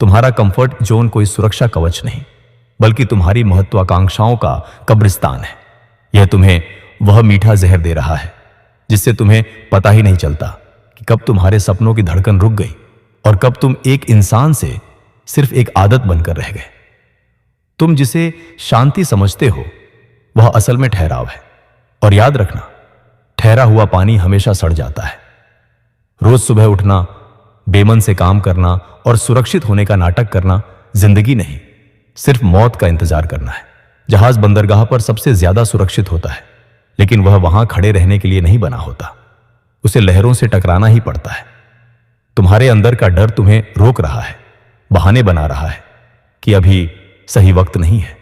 तुम्हारा comfort zone कोई सुरक्षा कवच नहीं, बल्कि तुम्हारी महत्वाकांक्षाओं का कब्रिस्तान है। यह तुम्हें वह मीठा जहर दे रहा है जिससे तुम्हें पता ही नहीं चलता कि कब तुम्हारे सपनों की धड़कन रुक गई और कब तुम एक इंसान से सिर्फ एक आदत बनकर रह गए। तुम जिसे शांति समझते हो वह असल में ठहराव है। और याद रखना, ठहरा हुआ पानी हमेशा सड़ जाता है। रोज सुबह उठना, बेमन से काम करना और सुरक्षित होने का नाटक करना जिंदगी नहीं, सिर्फ मौत का इंतजार करना है। जहाज बंदरगाह पर सबसे ज्यादा सुरक्षित होता है, लेकिन वह वहां खड़े रहने के लिए नहीं बना होता, उसे लहरों से टकराना ही पड़ता है। तुम्हारे अंदर का डर तुम्हें रोक रहा है, बहाने बना रहा है कि अभी सही वक्त नहीं है।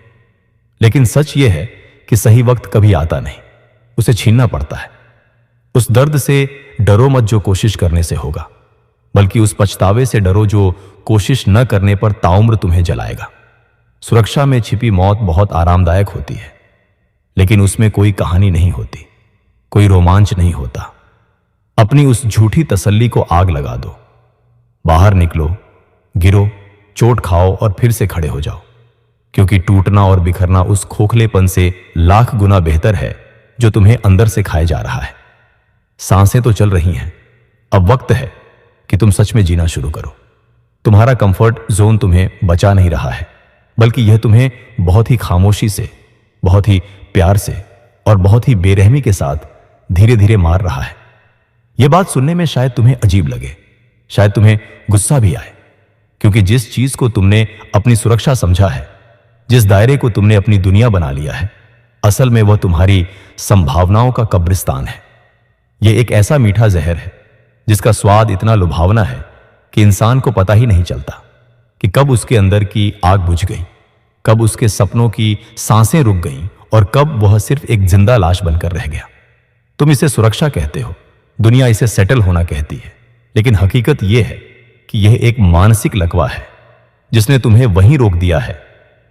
लेकिन सच यह है कि सही वक्त कभी आता नहीं, उसे छीनना पड़ता है। उस दर्द से डरो मत जो कोशिश करने से होगा, बल्कि उस पछतावे से डरो जो कोशिश न करने पर ताउम्र तुम्हें जलाएगा। सुरक्षा में छिपी मौत बहुत आरामदायक होती है, लेकिन उसमें कोई कहानी नहीं होती, कोई रोमांच नहीं होता। अपनी उस झूठी तसल्ली को आग लगा दो। बाहर निकलो, गिरो, चोट खाओ और फिर से खड़े हो जाओ, क्योंकि टूटना और बिखरना उस खोखलेपन से लाख गुना बेहतर है जो तुम्हें अंदर से खाए जा रहा है। सांसें तो चल रही हैं, अब वक्त है कि तुम सच में जीना शुरू करो। तुम्हारा कंफर्ट जोन तुम्हें बचा नहीं रहा है, बल्कि यह तुम्हें बहुत ही खामोशी से, बहुत ही प्यार से और बहुत ही बेरहमी के साथ धीरे धीरे मार रहा है। यह बात सुनने में शायद तुम्हें अजीब लगे, शायद तुम्हें गुस्सा भी आए, क्योंकि जिस चीज को तुमने अपनी सुरक्षा समझा है, जिस दायरे को तुमने अपनी दुनिया बना लिया है, असल में वह तुम्हारी संभावनाओं का कब्रिस्तान है। यह एक ऐसा मीठा जहर है जिसका स्वाद इतना लुभावना है कि इंसान को पता ही नहीं चलता कि कब उसके अंदर की आग बुझ गई, कब उसके सपनों की सांसें रुक गईं और कब वह सिर्फ एक जिंदा लाश बनकर रह गया। तुम इसे सुरक्षा कहते हो, दुनिया इसे सेटल होना कहती है, लेकिन हकीकत यह है कि यह एक मानसिक लकवा है जिसने तुम्हें वहीं रोक दिया है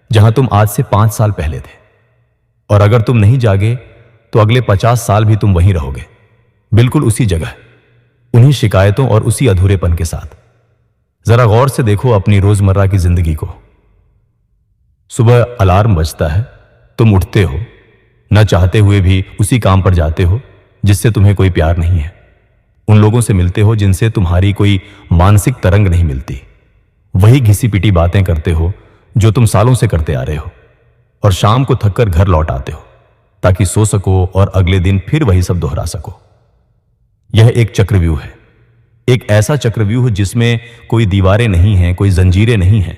जहां तुम आज से 5 साल पहले थे। और अगर तुम नहीं जागे तो अगले 50 साल भी तुम वहीं रहोगे, बिल्कुल उसी जगह, उन्हीं शिकायतों और उसी अधूरेपन के साथ। जरा गौर से देखो अपनी रोजमर्रा की जिंदगी को। सुबह अलार्म बजता है, तुम उठते हो, न चाहते हुए भी उसी काम पर जाते हो जिससे तुम्हें कोई प्यार नहीं है। उन लोगों से मिलते हो जिनसे तुम्हारी कोई मानसिक तरंग नहीं मिलती। वही घिसी पिटी बातें करते हो जो तुम सालों से करते आ रहे हो, और शाम को थककर घर लौट आते हो ताकि सो सको और अगले दिन फिर वही सब दोहरा सको। यह एक चक्रव्यूह है, एक ऐसा चक्रव्यूह जिसमें कोई दीवारें नहीं हैं, कोई जंजीरें नहीं हैं,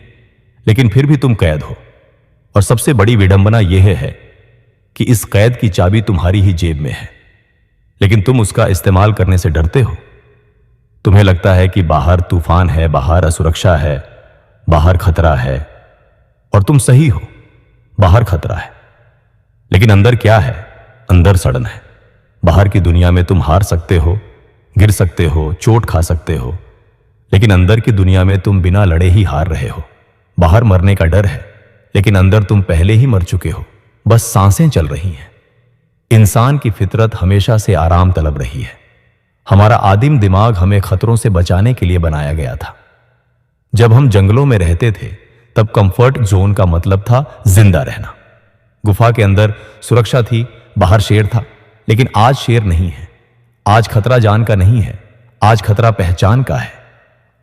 लेकिन फिर भी तुम कैद हो। और सबसे बड़ी विडंबना यह है कि इस कैद की चाबी तुम्हारी ही जेब में है, लेकिन तुम उसका इस्तेमाल करने से डरते हो। तुम्हें लगता है कि बाहर तूफान है, बाहर असुरक्षा है, बाहर खतरा है, और तुम सही हो, बाहर खतरा है। लेकिन अंदर क्या है? अंदर सड़न है। बाहर की दुनिया में तुम हार सकते हो, गिर सकते हो, चोट खा सकते हो, लेकिन अंदर की दुनिया में तुम बिना लड़े ही हार रहे हो। बाहर मरने का डर है, लेकिन अंदर तुम पहले ही मर चुके हो, बस सांसें चल रही हैं। इंसान की फितरत हमेशा से आराम तलब रही है। हमारा आदिम दिमाग हमें खतरों से बचाने के लिए बनाया गया था। जब हम जंगलों में रहते थे तब कंफर्ट जोन का मतलब था जिंदा रहना। गुफा के अंदर सुरक्षा थी, बाहर शेर था, लेकिन आज शेर नहीं है। आज खतरा जान का नहीं है, आज खतरा पहचान का है।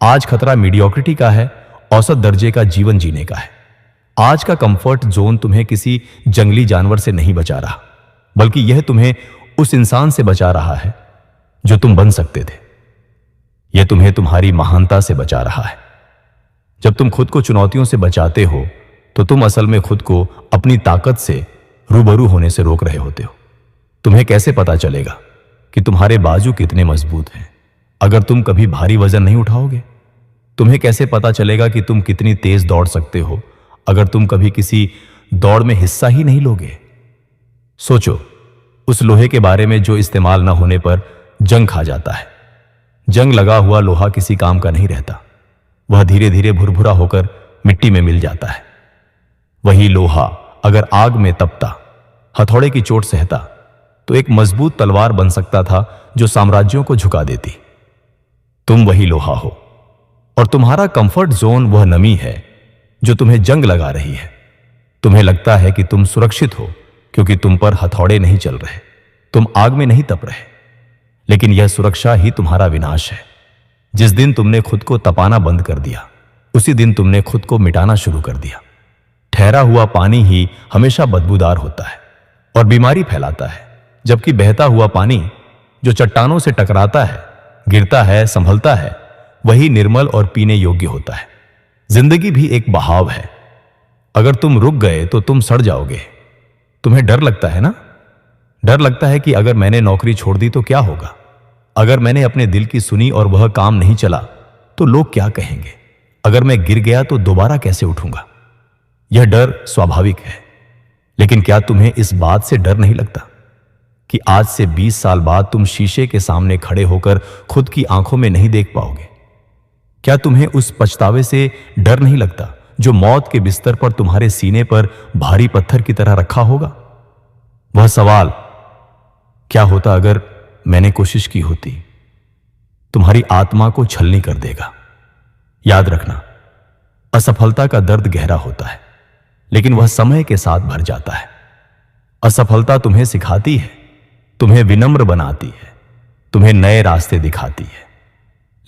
आज खतरा मीडियोक्रिटी का है, औसत दर्जे का जीवन जीने का है। आज का कंफर्ट जोन तुम्हें किसी जंगली जानवर से नहीं बचा रहा, बल्कि यह तुम्हें उस इंसान से बचा रहा है जो तुम बन सकते थे। यह तुम्हें तुम्हारी महानता से बचा रहा है। जब तुम खुद को चुनौतियों से बचाते हो तो तुम असल में खुद को अपनी ताकत से रूबरू होने से रोक रहे होते हो। तुम्हें कैसे पता चलेगा कि तुम्हारे बाजू कितने मजबूत हैं अगर तुम कभी भारी वजन नहीं उठाओगे? तुम्हें कैसे पता चलेगा कि तुम कितनी तेज दौड़ सकते हो अगर तुम कभी किसी दौड़ में हिस्सा ही नहीं लोगे? सोचो उस लोहे के बारे में जो इस्तेमाल न होने पर जंग खा जाता है। जंग लगा हुआ लोहा किसी काम का नहीं रहता, वह धीरे धीरे भुरभुरा होकर मिट्टी में मिल जाता है। वही लोहा अगर आग में तपता, हथौड़े की चोट सहता, तो एक मजबूत तलवार बन सकता था जो साम्राज्यों को झुका देती। तुम वही लोहा हो, और तुम्हारा कंफर्ट जोन वह नमी है जो तुम्हें जंग लगा रही है। तुम्हें लगता है कि तुम सुरक्षित हो क्योंकि तुम पर हथौड़े नहीं चल रहे, तुम आग में नहीं तप रहे। लेकिन यह सुरक्षा ही तुम्हारा विनाश है। जिस दिन तुमने खुद को तपाना बंद कर दिया, उसी दिन तुमने खुद को मिटाना शुरू कर दिया। ठहरा हुआ पानी ही हमेशा बदबूदार होता है और बीमारी फैलाता है, जबकि बहता हुआ पानी जो चट्टानों से टकराता है, गिरता है, संभलता है, वही निर्मल और पीने योग्य होता है। जिंदगी भी एक बहाव है। अगर तुम रुक गए तो तुम सड़ जाओगे। तुम्हें डर लगता है ना? डर लगता है कि अगर मैंने नौकरी छोड़ दी तो क्या होगा? अगर मैंने अपने दिल की सुनी और वह काम नहीं चला तो लोग क्या कहेंगे? अगर मैं गिर गया तो दोबारा कैसे उठूंगा? यह डर स्वाभाविक है। लेकिन क्या तुम्हें इस बात से डर नहीं लगता कि आज से 20 साल बाद तुम शीशे के सामने खड़े होकर खुद की आंखों में नहीं देख पाओगे? क्या तुम्हें उस पछतावे से डर नहीं लगता जो मौत के बिस्तर पर तुम्हारे सीने पर भारी पत्थर की तरह रखा होगा? वह सवाल, क्या होता अगर मैंने कोशिश की होती, तुम्हारी आत्मा को छलनी कर देगा। याद रखना, असफलता का दर्द गहरा होता है, लेकिन वह समय के साथ भर जाता है। असफलता तुम्हें सिखाती है, तुम्हें विनम्र बनाती है, तुम्हें नए रास्ते दिखाती है।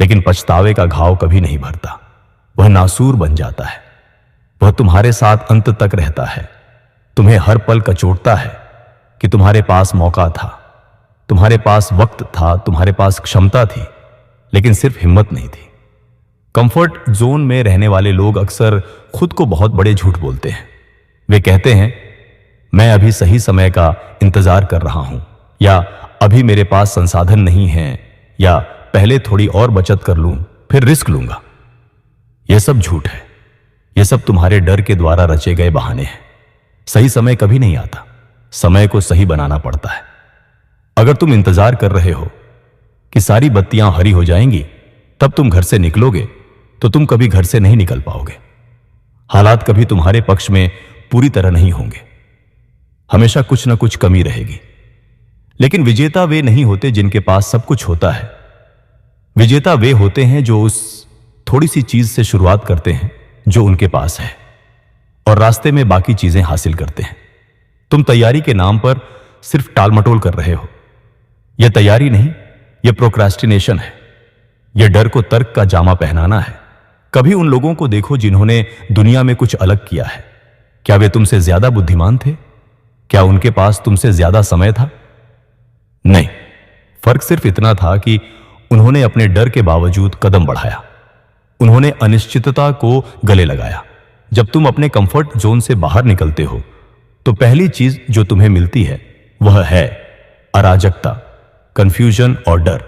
लेकिन पछतावे का घाव कभी नहीं भरता, वह नासूर बन जाता है। वह तुम्हारे साथ अंत तक रहता है, तुम्हें हर पल कचोटता है कि तुम्हारे पास मौका था, तुम्हारे पास वक्त था, तुम्हारे पास क्षमता थी, लेकिन सिर्फ हिम्मत नहीं थी। कंफर्ट जोन में रहने वाले लोग अक्सर खुद को बहुत बड़े झूठ बोलते हैं। वे कहते हैं, मैं अभी सही समय का इंतजार कर रहा हूं, या अभी मेरे पास संसाधन नहीं है, या पहले थोड़ी और बचत कर लूं फिर रिस्क लूंगा। यह सब झूठ है। यह सब तुम्हारे डर के द्वारा रचे गए बहाने हैं। सही समय कभी नहीं आता, समय को सही बनाना पड़ता है। अगर तुम इंतजार कर रहे हो कि सारी बत्तियां हरी हो जाएंगी तब तुम घर से निकलोगे, तो तुम कभी घर से नहीं निकल पाओगे। हालात कभी तुम्हारे पक्ष में पूरी तरह नहीं होंगे, हमेशा कुछ ना कुछ कमी रहेगी। लेकिन विजेता वे नहीं होते जिनके पास सब कुछ होता है। विजेता वे होते हैं जो उस थोड़ी सी चीज से शुरुआत करते हैं जो उनके पास है, और रास्ते में बाकी चीजें हासिल करते हैं। तुम तैयारी के नाम पर सिर्फ टालमटोल कर रहे हो। यह तैयारी नहीं, यह प्रोक्रास्टिनेशन है। यह डर को तर्क का जामा पहनाना है। कभी उन लोगों को देखो जिन्होंने दुनिया में कुछ अलग किया है। क्या वे तुमसे ज्यादा बुद्धिमान थे? क्या उनके पास तुमसे ज्यादा समय था? नहीं, फर्क सिर्फ इतना था कि उन्होंने अपने डर के बावजूद कदम बढ़ाया। उन्होंने अनिश्चितता को गले लगाया। जब तुम अपने कंफर्ट जोन से बाहर निकलते हो तो पहली चीज जो तुम्हें मिलती है वह है अराजकता, कंफ्यूजन और डर।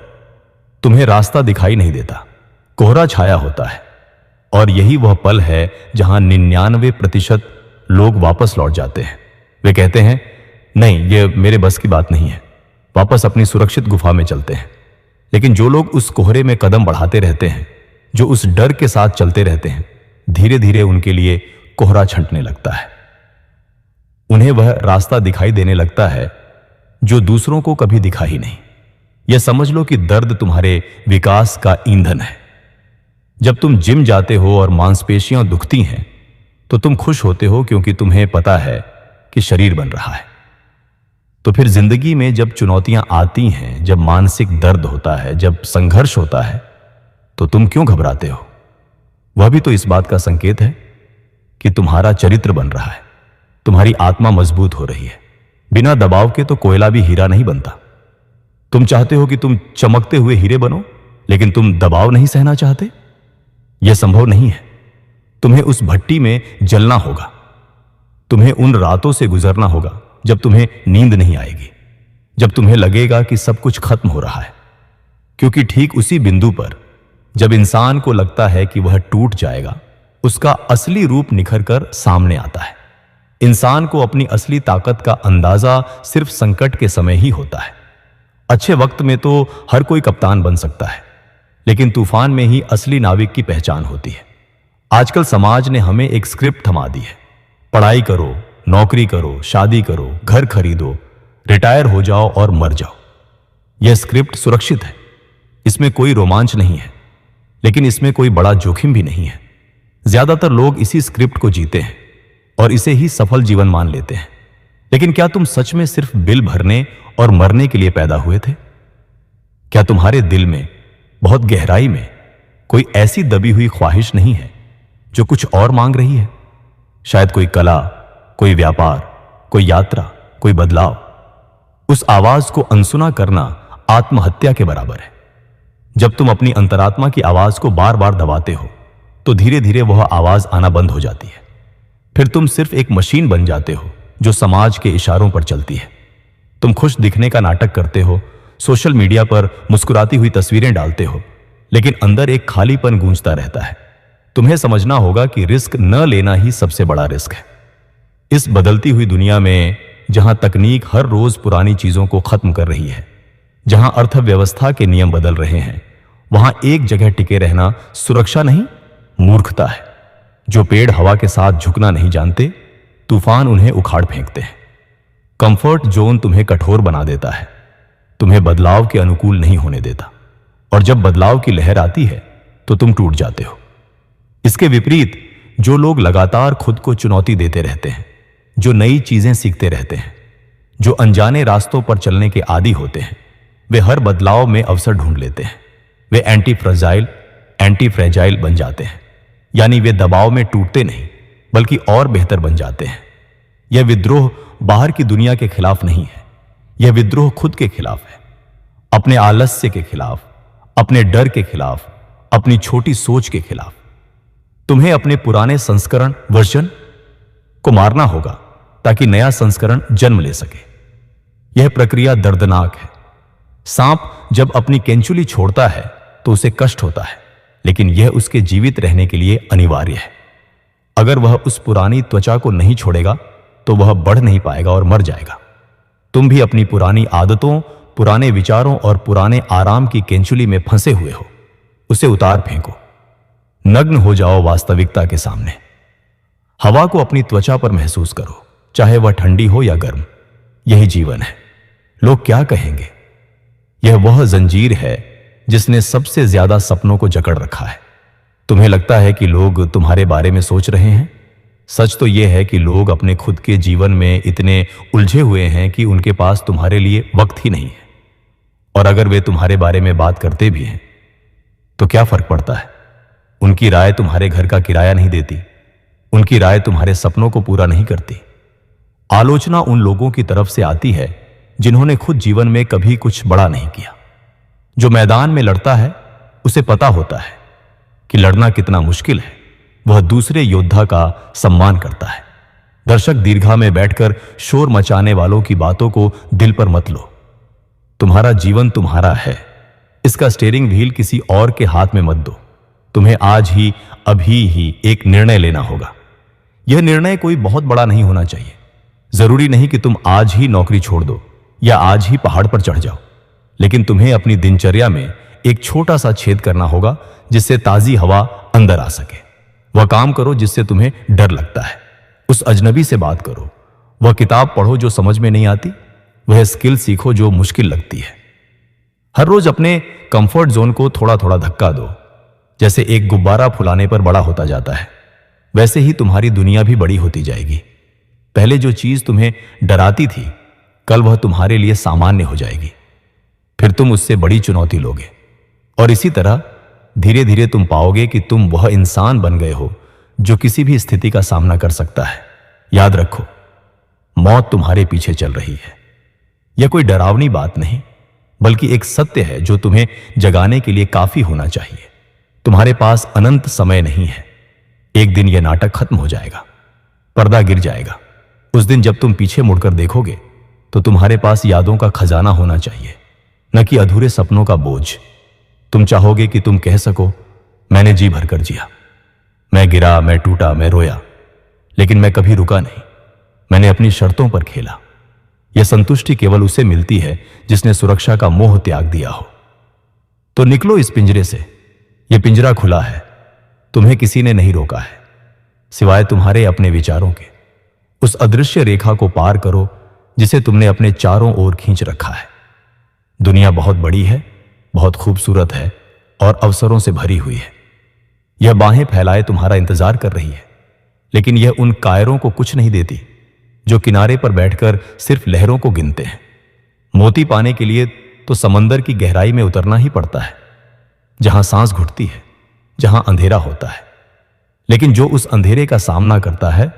तुम्हें रास्ता दिखाई नहीं देता, कोहरा छाया होता है। और यही वह पल है जहां 99% लोग वापस लौट जाते हैं। वे कहते हैं, नहीं, यह मेरे बस की बात नहीं है, वापस अपनी सुरक्षित गुफा में चलते हैं। लेकिन जो लोग उस कोहरे में कदम बढ़ाते रहते हैं, जो उस डर के साथ चलते रहते हैं, धीरे धीरे उनके लिए कोहरा छंटने लगता है। उन्हें वह रास्ता दिखाई देने लगता है जो दूसरों को कभी दिखा ही नहीं। यह समझ लो कि दर्द तुम्हारे विकास का ईंधन है। जब तुम जिम जाते हो और मांसपेशियां दुखती हैं तो तुम खुश होते हो क्योंकि तुम्हें पता है कि शरीर बन रहा है। तो फिर जिंदगी में जब चुनौतियां आती हैं, जब मानसिक दर्द होता है, जब संघर्ष होता है, तो तुम क्यों घबराते हो? वह भी तो इस बात का संकेत है कि तुम्हारा चरित्र बन रहा है, तुम्हारी आत्मा मजबूत हो रही है। बिना दबाव के तो कोयला भी हीरा नहीं बनता। तुम चाहते हो कि तुम चमकते हुए हीरे बनो, लेकिन तुम दबाव नहीं सहना चाहते। यह संभव नहीं है। तुम्हें उस भट्टी में जलना होगा। तुम्हें उन रातों से गुजरना होगा जब तुम्हें नींद नहीं आएगी, जब तुम्हें लगेगा कि सब कुछ खत्म हो रहा है। क्योंकि ठीक उसी बिंदु पर जब इंसान को लगता है कि वह टूट जाएगा, उसका असली रूप निखर कर सामने आता है। इंसान को अपनी असली ताकत का अंदाजा सिर्फ संकट के समय ही होता है। अच्छे वक्त में तो हर कोई कप्तान बन सकता है, लेकिन तूफान में ही असली नाविक की पहचान होती है। आजकल समाज ने हमें एक स्क्रिप्ट थमा दी है। पढ़ाई करो, नौकरी करो, शादी करो, घर खरीदो, रिटायर हो जाओ और मर जाओ। यह स्क्रिप्ट सुरक्षित है, इसमें कोई रोमांच नहीं है। लेकिन इसमें कोई बड़ा जोखिम भी नहीं है। ज्यादातर लोग इसी स्क्रिप्ट को जीते हैं और इसे ही सफल जीवन मान लेते हैं। लेकिन क्या तुम सच में सिर्फ बिल भरने और मरने के लिए पैदा हुए थे? क्या तुम्हारे दिल में बहुत गहराई में कोई ऐसी दबी हुई ख्वाहिश नहीं है जो कुछ और मांग रही है? शायद कोई कला, कोई व्यापार, कोई यात्रा, कोई बदलाव। उस आवाज को अनसुना करना आत्महत्या के बराबर है। जब तुम अपनी अंतरात्मा की आवाज को बार बार दबाते हो तो धीरे धीरे वह आवाज आना बंद हो जाती है। फिर तुम सिर्फ एक मशीन बन जाते हो जो समाज के इशारों पर चलती है। तुम खुश दिखने का नाटक करते हो, सोशल मीडिया पर मुस्कुराती हुई तस्वीरें डालते हो, लेकिन अंदर एक खालीपन गूंजता रहता है। तुम्हें समझना होगा कि रिस्क न लेना ही सबसे बड़ा रिस्क है। इस बदलती हुई दुनिया में जहां तकनीक हर रोज पुरानी चीजों को खत्म कर रही है, जहां अर्थव्यवस्था के नियम बदल रहे हैं, वहां एक जगह टिके रहना सुरक्षा नहीं, मूर्खता है। जो पेड़ हवा के साथ झुकना नहीं जानते, तूफान उन्हें उखाड़ फेंकते हैं। कंफर्ट जोन तुम्हें कठोर बना देता है, तुम्हें बदलाव के अनुकूल नहीं होने देता, और जब बदलाव की लहर आती है तो तुम टूट जाते हो। इसके विपरीत जो लोग लगातार खुद को चुनौती देते रहते हैं, जो नई चीजें सीखते रहते हैं, जो अनजाने रास्तों पर चलने के आदी होते हैं, वे हर बदलाव में अवसर ढूंढ लेते हैं। वे एंटी फ्रेजाइल बन जाते हैं, यानी वे दबाव में टूटते नहीं बल्कि और बेहतर बन जाते हैं। यह विद्रोह बाहर की दुनिया के खिलाफ नहीं है, यह विद्रोह खुद के खिलाफ है, अपने आलस्य के खिलाफ, अपने डर के खिलाफ, अपनी छोटी सोच के खिलाफ। तुम्हें अपने पुराने संस्करण वर्जन को मारना होगा ताकि नया संस्करण जन्म ले सके। यह प्रक्रिया दर्दनाक है। सांप जब अपनी केंचुली छोड़ता है तो उसे कष्ट होता है, लेकिन यह उसके जीवित रहने के लिए अनिवार्य है। अगर वह उस पुरानी त्वचा को नहीं छोड़ेगा तो वह बढ़ नहीं पाएगा और मर जाएगा। तुम भी अपनी पुरानी आदतों, पुराने विचारों और पुराने आराम की केंचुली में फंसे हुए हो। उसे उतार फेंको, नग्न हो जाओ वास्तविकता के सामने। हवा को अपनी त्वचा पर महसूस करो, चाहे वह ठंडी हो या गर्म। यही जीवन है। लोग क्या कहेंगे? यह वह जंजीर है जिसने सबसे ज्यादा सपनों को जकड़ रखा है। तुम्हें लगता है कि लोग तुम्हारे बारे में सोच रहे हैं। सच तो यह है कि लोग अपने खुद के जीवन में इतने उलझे हुए हैं कि उनके पास तुम्हारे लिए वक्त ही नहीं है। और अगर वे तुम्हारे बारे में बात करते भी हैं तो क्या फर्क पड़ता है? उनकी राय तुम्हारे घर का किराया नहीं देती, उनकी राय तुम्हारे सपनों को पूरा नहीं करती। आलोचना उन लोगों की तरफ से आती है जिन्होंने खुद जीवन में कभी कुछ बड़ा नहीं किया। जो मैदान में लड़ता है उसे पता होता है कि लड़ना कितना मुश्किल है। वह दूसरे योद्धा का सम्मान करता है। दर्शक दीर्घा में बैठकर शोर मचाने वालों की बातों को दिल पर मत लो। तुम्हारा जीवन तुम्हारा है, इसका स्टीयरिंग व्हील किसी और के हाथ में मत दो। तुम्हें आज ही, अभी ही एक निर्णय लेना होगा। यह निर्णय कोई बहुत बड़ा नहीं होना चाहिए। जरूरी नहीं कि तुम आज ही नौकरी छोड़ दो या आज ही पहाड़ पर चढ़ जाओ, लेकिन तुम्हें अपनी दिनचर्या में एक छोटा सा छेद करना होगा जिससे ताजी हवा अंदर आ सके। वह काम करो जिससे तुम्हें डर लगता है। उस अजनबी से बात करो। वह किताब पढ़ो जो समझ में नहीं आती। वह स्किल सीखो जो मुश्किल लगती है। हर रोज अपने कंफर्ट जोन को थोड़ा थोड़ा धक्का दो। जैसे एक गुब्बारा फुलाने पर बड़ा होता जाता है, वैसे ही तुम्हारी दुनिया भी बड़ी होती जाएगी। पहले जो चीज तुम्हें डराती थी, कल वह तुम्हारे लिए सामान्य हो जाएगी। फिर तुम उससे बड़ी चुनौती लोगे, और इसी तरह धीरे धीरे तुम पाओगे कि तुम वह इंसान बन गए हो जो किसी भी स्थिति का सामना कर सकता है। याद रखो, मौत तुम्हारे पीछे चल रही है। यह कोई डरावनी बात नहीं, बल्कि एक सत्य है जो तुम्हें जगाने के लिए काफी होना चाहिए। तुम्हारे पास अनंत समय नहीं है। एक दिन यह नाटक खत्म हो जाएगा, पर्दा गिर जाएगा। उस दिन जब तुम पीछे मुड़कर देखोगे तो तुम्हारे पास यादों का खजाना होना चाहिए, न कि अधूरे सपनों का बोझ। तुम चाहोगे कि तुम कह सको, मैंने जी भरकर जिया, मैं गिरा, मैं टूटा, मैं रोया, लेकिन मैं कभी रुका नहीं। मैंने अपनी शर्तों पर खेला। यह संतुष्टि केवल उसे मिलती है जिसने सुरक्षा का मोह त्याग दिया हो। तो निकलो इस पिंजरे से। यह पिंजरा खुला है, तुम्हें किसी ने नहीं रोका है सिवाय तुम्हारे अपने विचारों के। उस अदृश्य रेखा को पार करो जिसे तुमने अपने चारों ओर खींच रखा है। दुनिया बहुत बड़ी है, बहुत खूबसूरत है, और अवसरों से भरी हुई है। यह बाहें फैलाए तुम्हारा इंतजार कर रही है, लेकिन यह उन कायरों को कुछ नहीं देती जो किनारे पर बैठकर सिर्फ लहरों को गिनते हैं। मोती पाने के लिए तो समंदर की गहराई में उतरना ही पड़ता है, जहां सांस घुटती है, जहां अंधेरा होता है। लेकिन जो उस अंधेरे का सामना करता है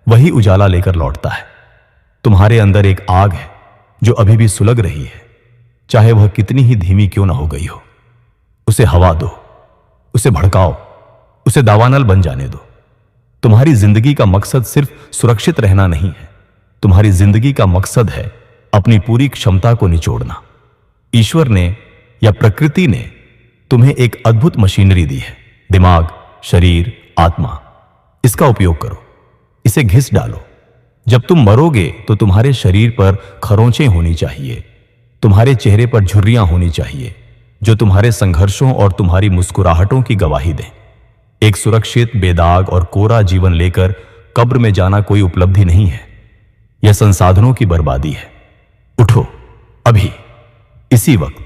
वही उजाला लेकर लौटता है। तुम्हारे अंदर एक आग है जो अभी भी सुलग रही है, चाहे वह कितनी ही धीमी क्यों ना हो गई हो। उसे हवा दो, उसे भड़काओ, उसे दावानल बन जाने दो। तुम्हारी जिंदगी का मकसद सिर्फ सुरक्षित रहना नहीं है, तुम्हारी जिंदगी का मकसद है अपनी पूरी क्षमता को निचोड़ना। ईश्वर ने या प्रकृति ने तुम्हें एक अद्भुत मशीनरी दी है, दिमाग, शरीर, आत्मा। इसका उपयोग करो, इसे घिस डालो। जब तुम मरोगे तो तुम्हारे शरीर पर खरोंचें होनी चाहिए, तुम्हारे चेहरे पर झुर्रियां होनी चाहिए जो तुम्हारे संघर्षों और तुम्हारी मुस्कुराहटों की गवाही दें। एक सुरक्षित, बेदाग और कोरा जीवन लेकर कब्र में जाना कोई उपलब्धि नहीं है, यह संसाधनों की बर्बादी है। उठो अभी, इसी वक्त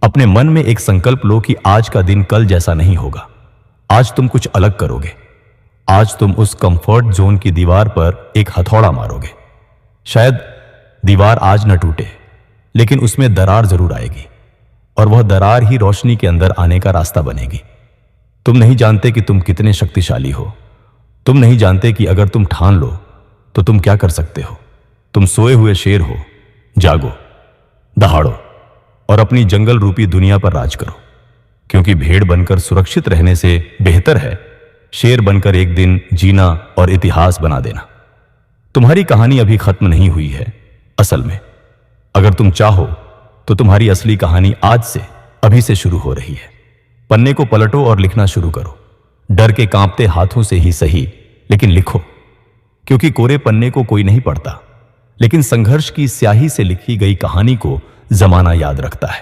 अपने मन में एक संकल्प लो कि आज का दिन कल जैसा नहीं होगा। आज तुम कुछ अलग करोगे। आज तुम उस कंफर्ट जोन की दीवार पर एक हथौड़ा मारोगे। शायद दीवार आज न टूटे, लेकिन उसमें दरार जरूर आएगी, और वह दरार ही रोशनी के अंदर आने का रास्ता बनेगी। तुम नहीं जानते कि तुम कितने शक्तिशाली हो। तुम नहीं जानते कि अगर तुम ठान लो तो तुम क्या कर सकते हो। तुम सोए हुए शेर हो। जागो, दहाड़ो और अपनी जंगल रूपी दुनिया पर राज करो, क्योंकि भेड़ बनकर सुरक्षित रहने से बेहतर है शेर बनकर एक दिन जीना और इतिहास बना देना। तुम्हारी कहानी अभी खत्म नहीं हुई है। असल में अगर तुम चाहो तो तुम्हारी असली कहानी आज से, अभी से शुरू हो रही है। पन्ने को पलटो और लिखना शुरू करो। डर के कांपते हाथों से ही सही, लेकिन लिखो, क्योंकि कोरे पन्ने को कोई नहीं पढ़ता, लेकिन संघर्ष की स्याही से लिखी गई कहानी को जमाना याद रखता है।